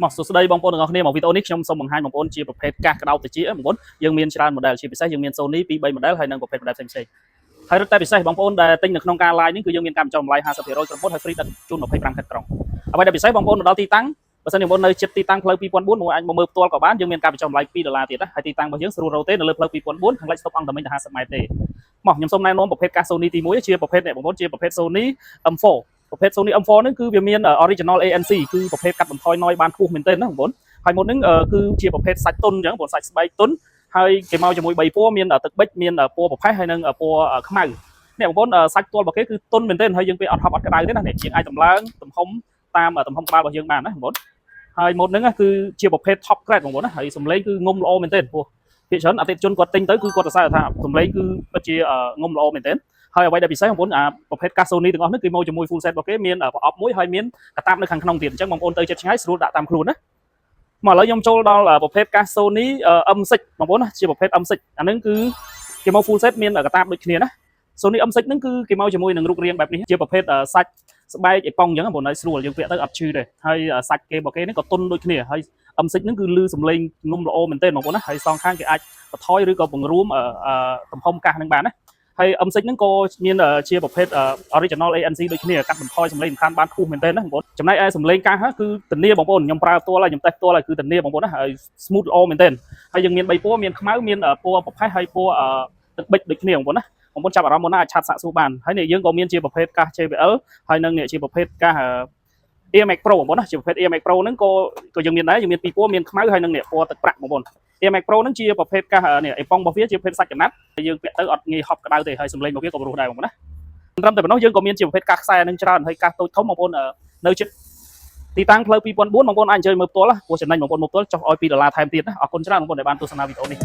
មកសួស្តីបងប្អូនទាំងអស់គ្នាមកវីដេអូនេះខ្ញុំសូមបង្ហាញបងប្អូនជាប្រភេទកាសក្តោបត្រចៀកបងប្អូនយើងមានច្រើន model ជាពិសេសយើងមាន Sony 2 3 model ហើយនិងប្រភេទ model ផ្សេងៗហើយរត់តែពិសេសបងប្អូនដែលទិញនៅក្នុងការ live នេះគឺយើងមានការបញ្ចុះតម្លៃ 50% ក្រុមហ៊ុនហើយ free ដឹកជូន25ខិតក្រុងអ្វីដែលពិសេសបងប្អូនមកដល់ទីតាំងបើសិនជាបងប្អូននៅជិតទីតាំងផ្លូវ2004មកអាចមកមើលផ្ទាល់ក៏បានយើងមានការបញ្ចុះតម្លៃ$2ទៀតណាហើយទីតាំងរបស់យើងស្រួលរកទេនៅលើផ្លូវ2004ខាងលិចស្តុបអង្គតែមិនតែ50ម៉ែត្រទេមកខ្ញុំសូមណែនាំប្រភេទកាស Sony ទី1ជាប្រភេទនេះបងប្អូនជាប្រភេទ Sony M4 ប្រភេទ Sony M4 ហ្នឹងគឺវាមាន original ANC គឺប្រភេទកាត់បន្ថយ noise បានខ្ពស់មែនទែនណាបងប្អូនហើយមុនហ្នឹងគឺជាប្រភេទសាច់ទុនអញ្ចឹងបងសាច់ស្បែកទុនហើយគេមកជាមួយ3ពណ៌មានទឹកប៊ិចមានពណ៌ប្រផេះហើយនិងពណ៌ខ្មៅនេះបងប្អូនសាច់ទាល់របស់គេគឺទុនមែនទែនហើយយើងពេលអត់ហប់អត់ក្តៅទេណានេះជាងអាចតម្លើងទំហំតាមទំហំក្បាលរបស់យើងបានណាបងប្អូនហើយម៉ូតហ្នឹងគឺជាប្រភេទ top grade បងប្អូនណាហើយសំឡេងគឺងុំល្អមែនទែនព្រោះភាគច្រើនអតិថិជនគាត់ទិញទៅគឺគាត់សរសើរថាសំឡេងគឺពិតជាងុំល្អមែនទែនហើយអ្វីដែលពិសេសបងប្អូនប្រភេទកាស Sony ទាំងអស់នេះគឺមកជាមួយ full set របស់គេមានប្រអប់មួយហើយមានកតាបនៅខាងក្នុងទៀតអញ្ចឹងបងប្អូនទៅចិត្តឆ្ងាយស្រួលដាក់តាមខ្លួនណាមកឥឡូវខ្ញុំចូលដល់ប្រភេទកាស Sony M6 បងប្អូនណាជាប្រភេទ M6 អាហ្នឹងគឺគេមក full set មានកតាបដូចគ្នាណា Sony M6 ហ្នឹងគឺគេមកជាមួយនឹងរូបរាងបែបនេះជាប្រភេទសាច់ស្បែកអេប៉ុងអញ្ចឹងបងប្អូនឲ្យស្រួលយើងពាក់ទៅអត់ឈឺទេហើយសាច់គេរបស់គេហ្នឹងក៏ទុនដូចគ្នាហើយ M6 ហ្នឹងគឺលឺសំឡេងងុំល្អមែនទែនបងប្អូនណាហើយសងខាងគេអាចបន្ថយឬក៏បង្រួមទំហំកាសហ្នឹងបានណាហើយ M6 ហ្នឹងក៏មានជាប្រភេទ original ANC ដូចគ្នាកាត់បន្ថយសំឡេងសំខាន់បានខ្ពស់មែនទែនណាបងប្អូនចំណែកឯសំឡេងកាសគឺធានាបងប្អូនខ្ញុំប្រើផ្ទាល់ហើយខ្ញុំតេស្តផ្ទាល់ហើយគឺធានាបងប្អូនណាហើយ smooth ល្អមែនទែនហើយយើងមាន3ពណ៌មានខ្មៅមានពណ៌ប្រផេះហើយពណ៌ទឹកប៊ិចដូចគ្នាបងប្អូនណាបងប្អូនចាប់អារម្មណ៍មុនណាអាចឆាតសាកសួរបានហើយនេះយើងក៏មានជាប្រភេទកាស JBL ហើយនឹងនេះជាប្រភេទកាស Air Max Pro បងប្អូនណាជាប្រភេទ Air Max Pro ហ្នឹងក៏យើងមានដែរយើងមាន2ពណ៌មានខ្មៅហើយនឹងនេះពណ៌ទឹកប្រាក់បងប្អូន Air Max Pro ហ្នឹងជាប្រភេទកាសនេះអេប៉ុងរបស់វាជាប្រភេទសាច់កណាត់យើងពាក់ទៅអត់ងាយហប់ក្តៅទេហើយសំឡេងរបស់វាក៏ព្រោះដែរបងប្អូនណាត្រឹមតែប៉ុណ្ណោះយើងក៏មានជាប្រភេទកាសខ្សែនឹងច្រើនហើយកាសតូចធំបងប្អូននៅជិតទីតាំងផ្លូវ2004បងប្អូនអាចអញ្ជើញមើលផ្ទាល់ព្រោះចំណេញបងប្អូនមើលផ្ទាល់ចុះឲ្យ$2ថែមទៀតណាអរគុណច្រើនបងប្អូនដែលបានទស្សនាវីដេអូនេះ